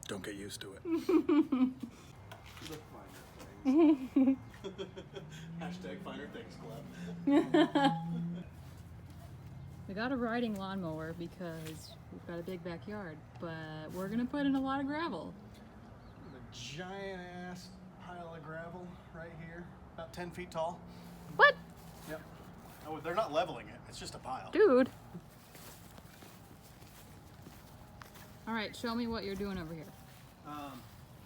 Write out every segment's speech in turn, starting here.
Don't get used to it. The finer things. Hashtag finer things club. We got a riding lawnmower because we've got a big backyard, but we're gonna put in a lot of gravel. A giant ass pile of gravel right here, about 10 feet tall. What? Yep. Oh, they're not leveling it. It's just a pile. Dude. All right, show me what you're doing over here.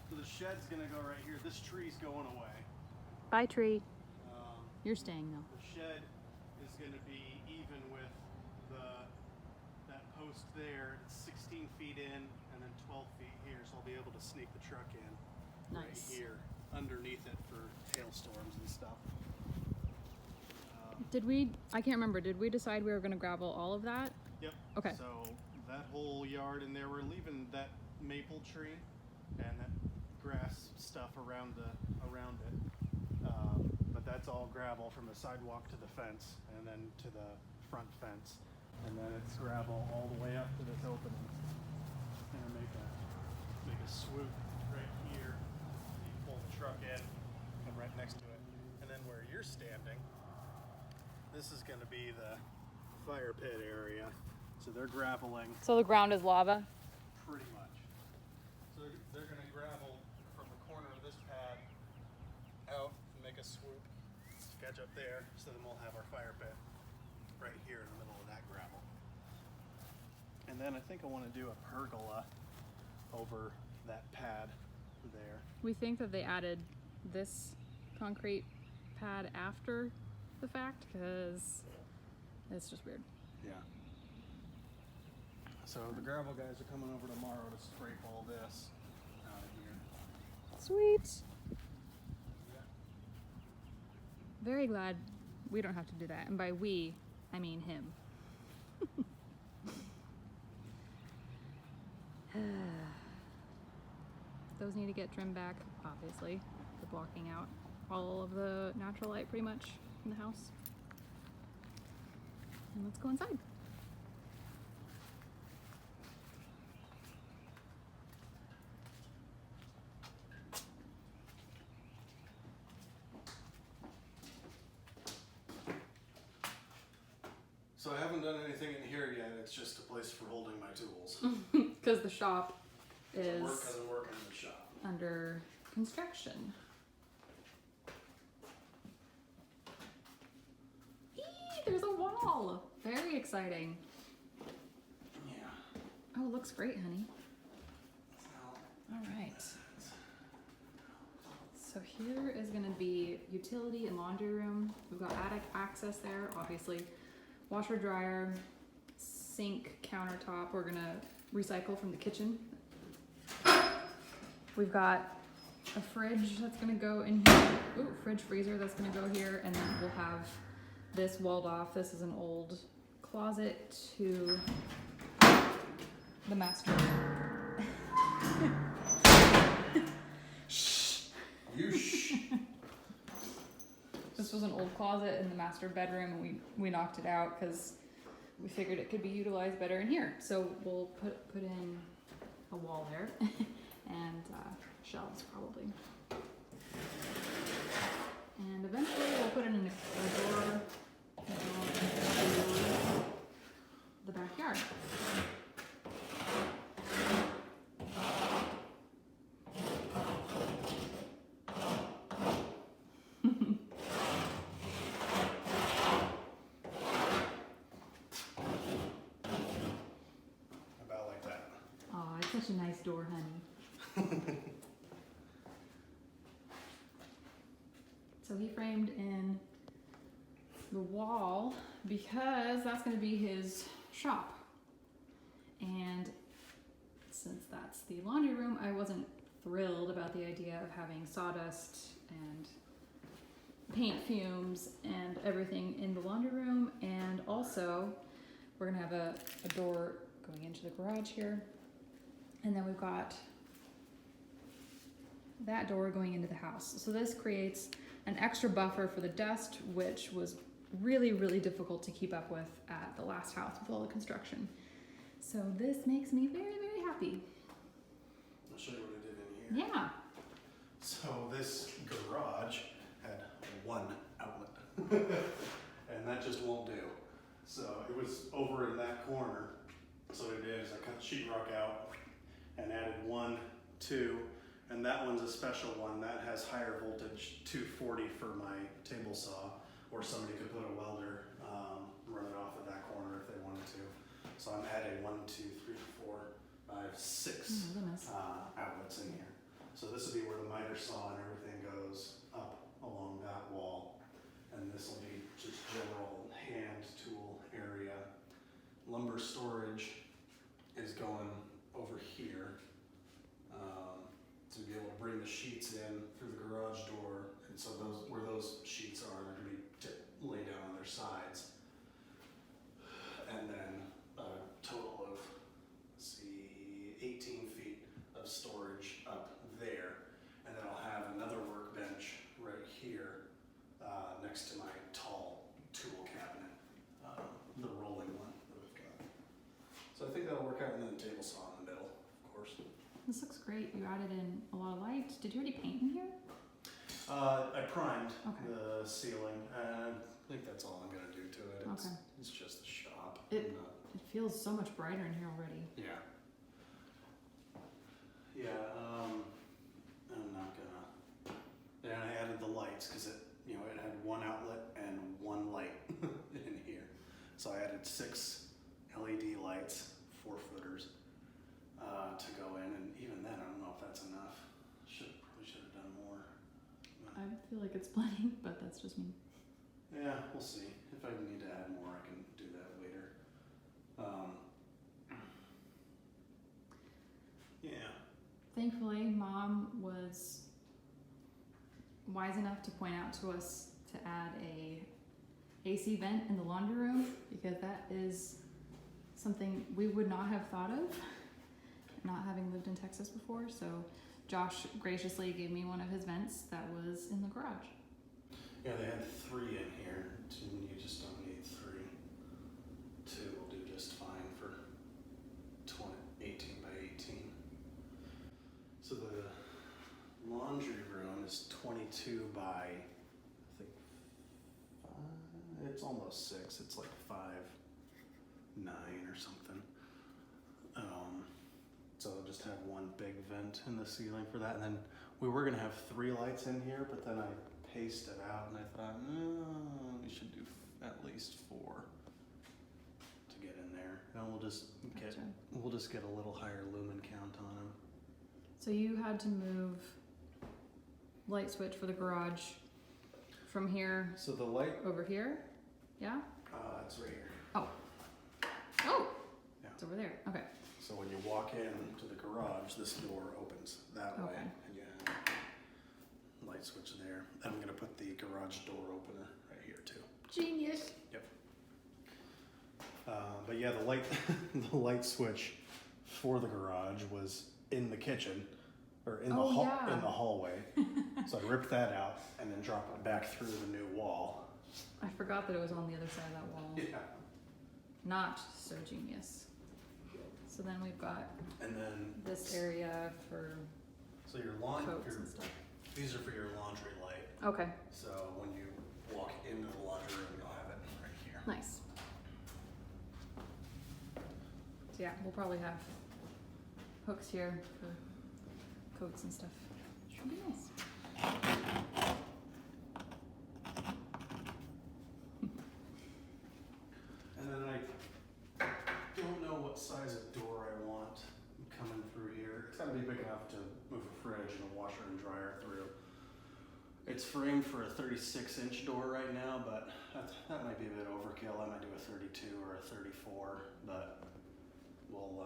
So the shed's gonna go right here. This tree's going away. Bye, tree. You're staying though. The shed is gonna be even with that post there. It's 16 feet in and then 12 feet here, so I'll be able to sneak the truck in right Nice. here underneath it for hailstorms and stuff. I can't remember, did we decide we were gonna gravel all of that? Yep. Okay. So that whole yard in there, we're leaving that maple tree and that grass stuff around it. But that's all gravel from the sidewalk to the fence and then to the front fence. And then it's gravel all the way up to this opening. And make a swoop right here. You pull the truck in, come right next to it. And then where you're standing, this is gonna be the fire pit area. So they're graveling So the ground is lava? pretty much. So they're gonna gravel from the corner of this pad out and make a swoop, sketch up there, so then we'll have our fire pit right here in the middle of that gravel. And then I think I wanna do a pergola over that pad there. We think that they added this concrete pad after the fact because it's just weird. Yeah. So the gravel guys are coming over tomorrow to scrape all this out of here. Sweet. Yeah. Very glad we don't have to do that. And by we, I mean him. Those need to get trimmed back, obviously. They're blocking out all of the natural light pretty much from the house. And let's go inside. So I haven't done anything in here yet. It's just a place for holding my tools. Because the shop is Because I'm working in the shop. under construction. Eee, there's a wall. Very exciting. Yeah. Oh, it looks great, honey. So, All right. So here is gonna be utility and laundry room. We've got attic access there, obviously. Washer, dryer, sink, countertop. We're gonna recycle from the kitchen. We've got a fridge that's gonna go in here. Ooh, fridge freezer that's gonna go here, and then we'll have this walled off. This is an old closet to the master. you shh. This was an old closet in the master bedroom, and we knocked it out because we figured it could be utilized better in here. So we'll put in a wall there and shelves probably. And eventually we'll put in a door into the backyard. About like that. Aw, it's such a nice door, honey. So he framed in the wall because that's going to be his shop. And since that's the laundry room, I wasn't thrilled about the idea of having sawdust and paint fumes and everything in the laundry room. And also, we're going to have a door going into the garage here. And then we've got that door going into the house. So this creates an extra buffer for the dust, which was really, really difficult to keep up with at the last house with all the construction. So this makes me very, very happy. show you what I did in here. Yeah. So this garage had one outlet, and that just won't do. So it was over in that corner. So what I did is I cut the sheetrock out and added 1, 2, and that one's a special one. That has higher voltage, 240 for my table saw, or somebody could put a welder, run it off of that corner if they wanted to. So I'm adding 1, 2, 3, 4, 5, 6 Oh my goodness. outlets in here. So this will be where the miter saw and everything goes up along that wall. And this will be just general hand tool area. Lumber storage is going over here. To be able to bring the sheets in through the garage door. And so those, where those sheets are, they're gonna be laid down on their sides. And then a total of, let's see, 18 feet of storage up there. And then I'll have another workbench right here next to my tall tool cabinet, the rolling one that we've got. So I think that'll work out, and then the table saw in the middle, of course. This looks great. You added in a lot of light. Did you already paint in here? I primed Okay. the ceiling, and I think that's all I'm gonna do to it. Okay. It's just the shop. It feels so much brighter in here already. Yeah. Yeah, I'm not gonna. And I added the lights because it had one outlet and one light in here. So I added 6 LED lights, 4-footers, to go in. And even then, I don't know if that's enough. Probably should have done more. I feel like it's plenty, but that's just me. Yeah, we'll see. If I need to add more, I can do that later. Yeah. Thankfully, Mom was wise enough to point out to us to add a AC vent in the laundry room, because that is something we would not have thought of, not having lived in Texas before. So Josh graciously gave me one of his vents that was in the garage. Yeah, they had 3 in here. You just don't need 3. 2 will do just fine for 18 by 18. So the laundry room is 22 by, I think, 5, it's almost 6. It's like 5'9" or something. So I'll just have one big vent in the ceiling for that. And then we were gonna have 3 lights in here, but then I paced it out and I thought, no, we should do at least 4 to get in there. And we'll just get a little higher lumen count on them. So you had to move light switch for the garage from here So the light, over here? Yeah? it's right here. Oh, Yeah. it's over there. Okay. So when you walk in to the garage, this door opens that way, Okay. and you have light switch there. And I'm gonna put the garage door opener right here too. Genius. But yeah, the light, the light switch for the garage was in the kitchen, or in the in the hallway. So I ripped that out and then dropped it back through the new wall. I forgot that it was on the other side of that wall. Yeah. Not so genius. So then we've got And then this area for so your coats and stuff. these are for your laundry light. Okay, So when you walk into the laundry room, you'll have it right here. nice. So yeah, we'll probably have hooks here for coats and stuff. Should be nice. And then I don't know what size of door I want coming through here. It's gotta be big enough to move a fridge and a washer and dryer through. It's framed for a 36-inch door right now, but that might be a bit overkill. I might do a 32 or a 34, but we'll.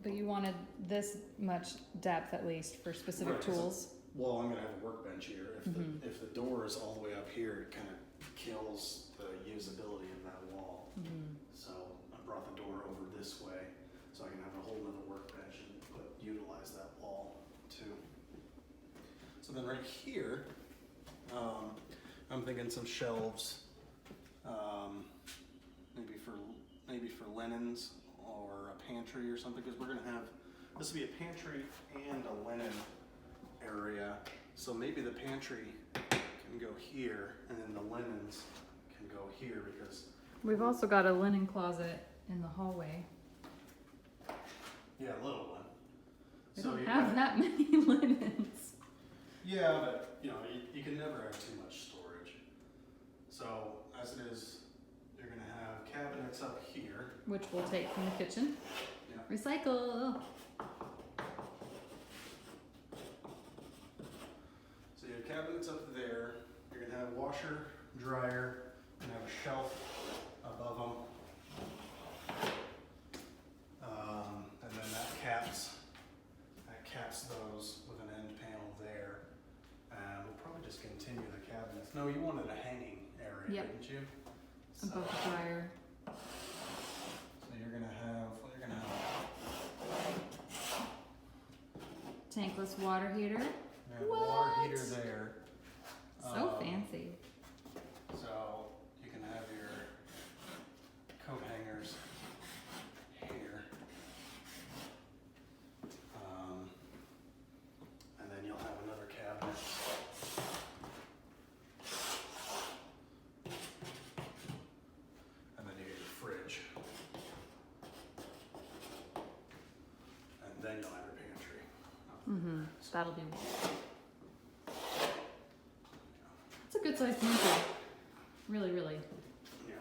But you wanted this much depth at least for specific Right, 'cause tools. Well, I'm gonna have a workbench here. Mhm. If the door is all the way up here, it kind of kills the usability of that wall. Mm-hmm. So I brought the door over this way, so I can have a whole other workbench and utilize that wall too. So then right here, I'm thinking some shelves, maybe for linens or a pantry or something, because we're gonna have this will be a pantry and a linen area. So maybe the pantry can go here, and then the linens can go here because. We've also got a linen closet in the hallway. Yeah, a little one. We So don't you have got- that many linens. Yeah, but you know, you can never have too much storage. So as it is, you're gonna have cabinets up here. Which we'll take from the kitchen. Yeah. Recycle. So you have cabinets up there. You're gonna have washer, dryer, and have a shelf above them. And then that caps those with an end panel there. And we'll probably just continue the cabinets. No, you wanted a hanging area, Yep. didn't you? Above the dryer. So you're gonna have Tankless water heater. a water heater there. So fancy. So you can have your coat hangers here. And then you'll have another cabinet. And then you get your fridge. And then you'll have your pantry. Mm-hmm. That'll be. It's a good sized pantry. Really, really. Yeah.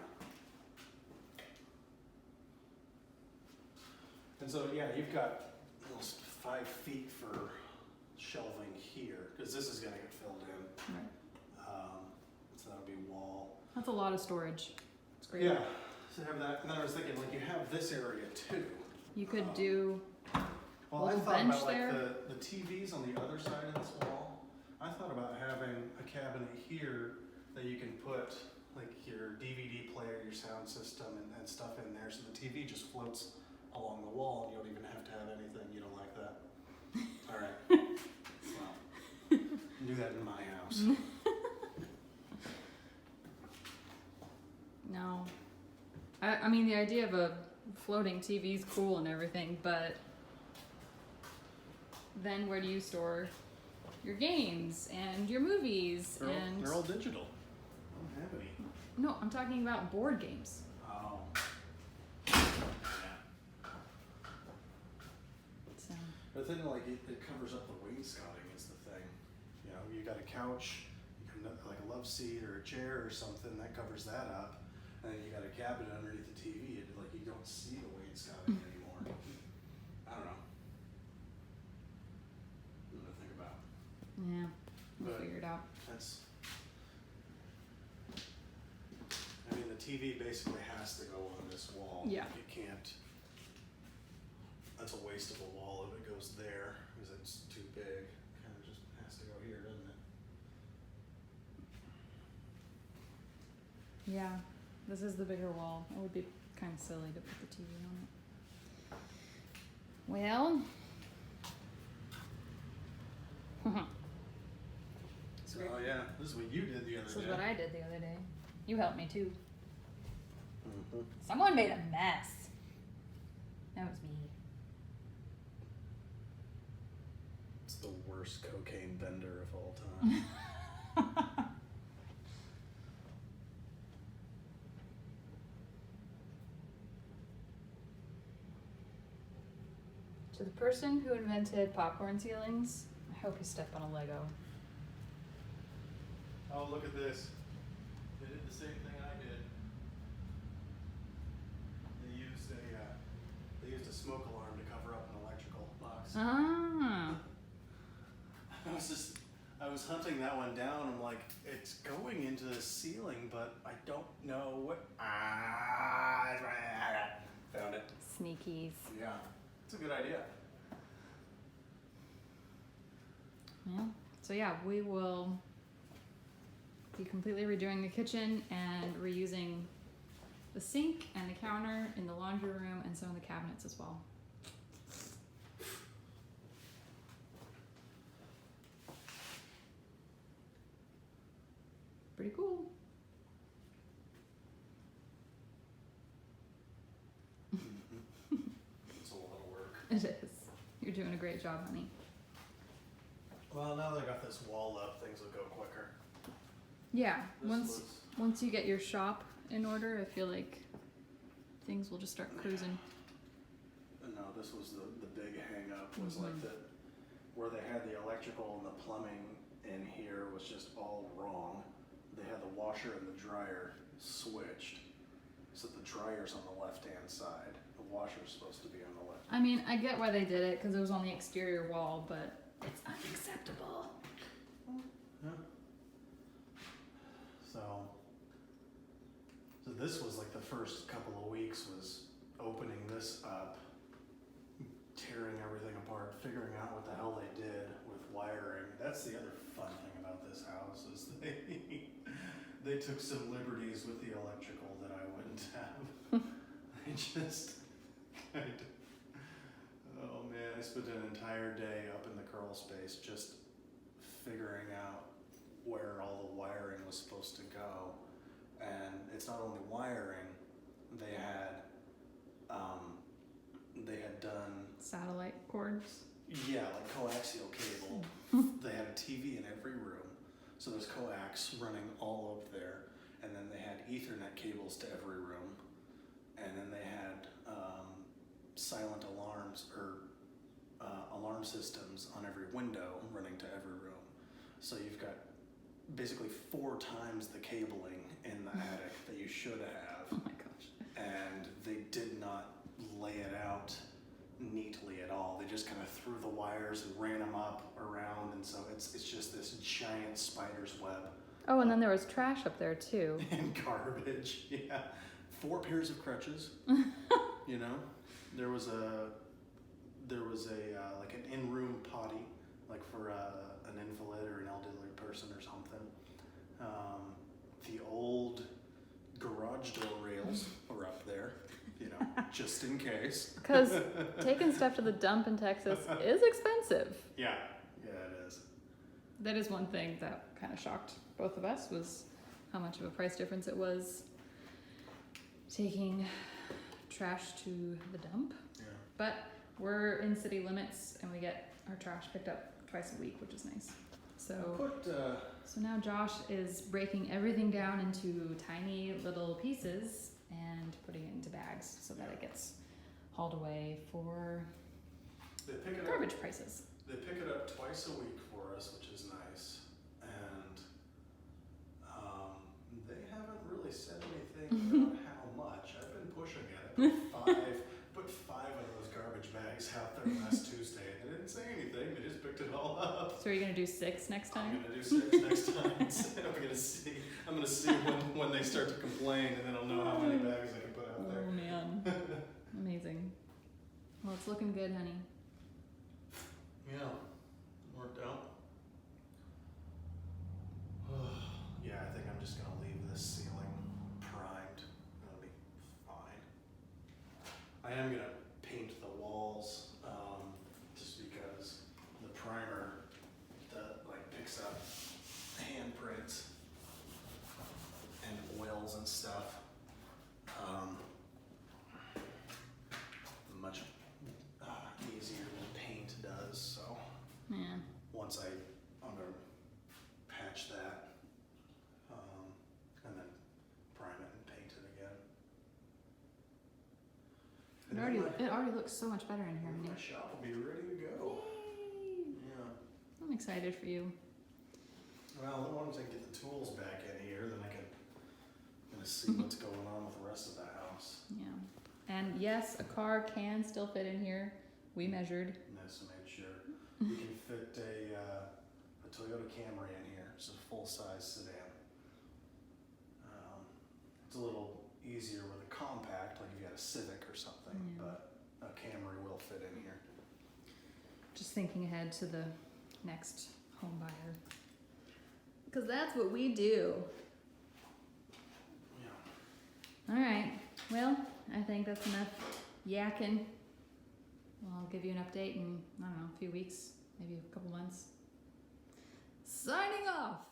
And so, yeah, you've got almost 5 feet for shelving here, because this is gonna get filled in. Right. So that'll be wall. That's a lot of storage. It's great. Yeah, so have that, and then I was thinking, like, you have this area too. You could do. Well, I Little thought bench about like there. the TVs on the other side of this wall. I thought about having a cabinet here that you can put like your DVD player, your sound system, and stuff in there, so the TV just floats along the wall, and you don't even have to have anything. You don't like that? All right. Well, do that in my house. No. I mean, the idea of a floating TV is cool and everything, but then where do you store your games and your movies and They're all digital. I don't have any. No, I'm talking about board games. Oh. Yeah. So But then, like, it covers up the wainscoting is the thing. You know, you got a couch, you can, like a love seat or a chair or something, that covers that up. And then you got a cabinet underneath the TV, and like you don't see the wainscoting anymore. I don't know. Nothing to think about. yeah, we'll But figure it out. that's. I mean, the TV basically has to go on this wall. Yeah. You can't. That's a waste of a wall if it goes there, because it's too big. Kind of just has to go here, doesn't it? Yeah, this is the bigger wall. It would be kind of silly to put the TV on it. Well, Oh yeah, this is what you did the other this day. is what I did the other day. You helped me too. Mhm. Someone made a mess. That was me. It's the worst cocaine bender of all time. To the person who invented popcorn ceilings, I hope you step on a Lego. Oh, look at this. They did the same thing I did. They used a smoke alarm to cover up an electrical box. Ah. I was hunting that one down. I'm like, it's going into the ceiling, but I don't know what. Found it. Sneakies. Yeah, it's a good idea. Yeah. So yeah, we will be completely redoing the kitchen and reusing the sink and the counter in the laundry room and some of the cabinets as well. Pretty cool. It's a lot of work. It is. You're doing a great job, honey. Well, now that I got this wall up, things will go quicker. Yeah, This once you get your shop in order, I feel like things will just start cruising. No, this was the big hang up was like where they had the electrical and the plumbing in here was just all wrong. They had the washer and the dryer switched. So the dryer's on the left-hand side. The washer's supposed to be on the left. I mean, I get why they did it because it was on the exterior wall, but it's unacceptable. Yeah. So this was like the first couple of weeks was opening this up, tearing everything apart, figuring out what the hell they did with wiring. That's the other fun thing about this house is they took some liberties with the electrical that I wouldn't have. They just kind of, oh man, I spent an entire day up in the crawl space just figuring out where all the wiring was supposed to go. And it's not only wiring, they had done Satellite cords. yeah, like coaxial cable. They had a TV in every room, so there's coax running all over there, and then they had Ethernet cables to every room, and then they had silent alarms or alarm systems on every window running to every room. So you've got basically 4 times the cabling in the attic that you should have. Oh my gosh. And they did not lay it out neatly at all. They just kind of threw the wires and ran them up around, and so it's just this giant spider's web. Oh, and then there was trash up there too. And garbage, yeah. 4 pairs of crutches. You know, there was a like an in-room potty, like for an invalid or an elderly person or something. The old garage door rails were up there, you know, just in case. Because taking stuff to the dump in Texas is expensive. Yeah, it is. That is one thing that kind of shocked both of us was how much of a price difference it was taking trash to the dump. Yeah. But we're in city limits and we get our trash picked up twice a week, which is nice. So now Josh is breaking everything down into tiny little pieces and putting it into bags so that it gets hauled away for they pick it garbage up, prices. They pick it up twice a week for us, which is nice. And they haven't really said anything about how much. I've been pushing it. Put five of those garbage bags out there last Tuesday. They didn't say anything. They just picked it all up. So are you gonna do 6 next time? I'm gonna do 6 next time. I'm gonna see when they start to complain, and then I'll know how many bags I can put out there. Oh man, amazing. Well, it's looking good, honey. Yeah, worked out. Yeah, I think I'm just gonna leave this ceiling primed. That'll be fine. I am gonna paint the walls, just because the primer that picks up handprints and oils and stuff. Much easier than paint does. So Yeah. once I'm gonna patch that, and then prime it and paint it again. It already looks so much better in here, honey. My shop will be ready to go. Yay. Yeah. I'm excited for you. Well, once I get the tools back in here, then I can see what's going on with the rest of the house. Yeah. And yes, a car can still fit in here. We measured. Nice, made sure. We can fit a Toyota Camry in here. It's a full-size sedan. It's a little easier with a compact, like if you had a Civic or something, but a Camry will fit in here. Just thinking ahead to the next home buyer. Because that's what we do. Yeah. All right. Well, I think that's enough yakking. I'll give you an update in, I don't know, a few weeks, maybe a couple months. Signing off.